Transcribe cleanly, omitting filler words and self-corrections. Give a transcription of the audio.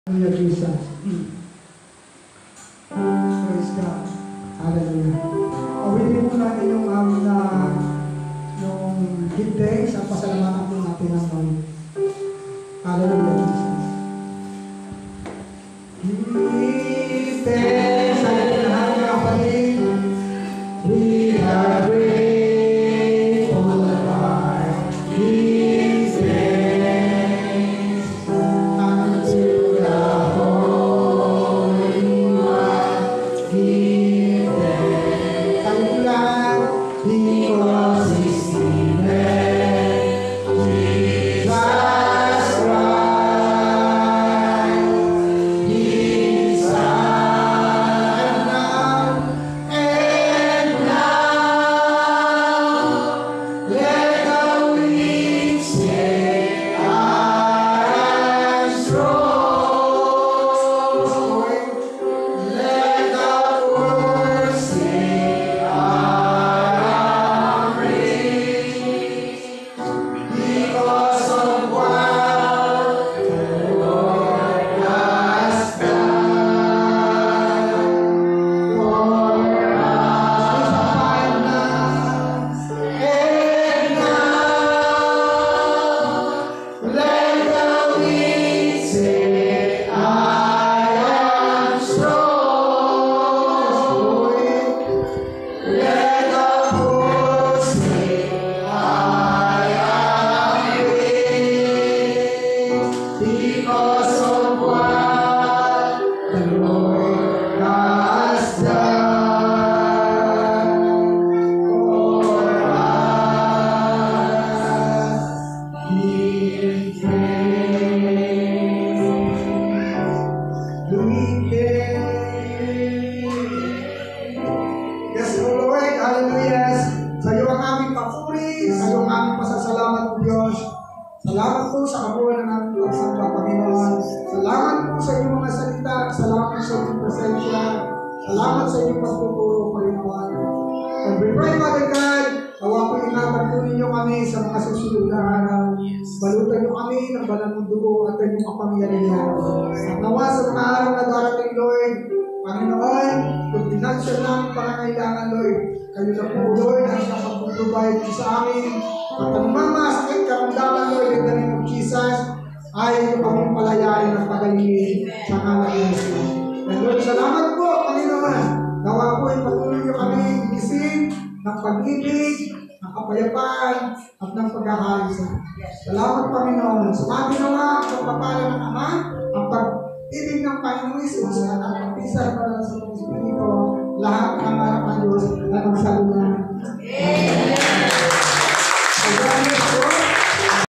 Hallelujah, Jesus. Praise God. Hallelujah. Awitin mo natin yung yung give thanks at pasalamatan po natin ang Lord. Hallelujah, Jesus. Give thanks. Hallelujah, mga kapatid. We are grateful, Lord. Give thanks unto the Holy One. Give thanks. Hallelujah. Because His name, Jesus Christ, His Son, and now let the weak say, I am strong. Let the poor say, I am rich, because of what the Lord has done for us. And now, let the weak say, I am strong. Let the poor say, I am rich, because of what the Lord has done for us. Give thanks. Yes, O Lord, hallelujah. Sa iyo ang aming papuri, sa iyo ang aming pasasalamat po, Diyos. Salamat po sa kabuuan ng aming pagsamba, Panginoon. Salamat po sa iyong mga salita, salamat po sa iyong presensya, salamat sa iyong pagtuturo, Panginoon. And we pray, Father God, awa po ingatan po ninyo kami sa mga susunod na araw. Balutan niyo kami ng banal ng dugo at inyong kapangyarihan. At nawa sa mga araw na darating, Lord, Panginoon, kung financial namin pangangailangan, Lord, kayo na po, Lord, ang nakapagprovide sa amin. At ang mga sakit karamdaman, Lord, in the name of Jesus, ay kaming palayain ng pagalingin sa ngalan ni Jesus. And Lord, salamat po, Panginoon. Nawa po, ipatuloy niyo kami gising ng pag-ibig, ng kapayapaan, at ng pagkakaisa. Salamat, Panginoon. Sumami nawa ang pagpapala ng Ama, ang pag-ibig ng Panginoon Jesus, at ang pagpisa para sa mga Espiritu, lahat ng mga Diyos na magsalungan.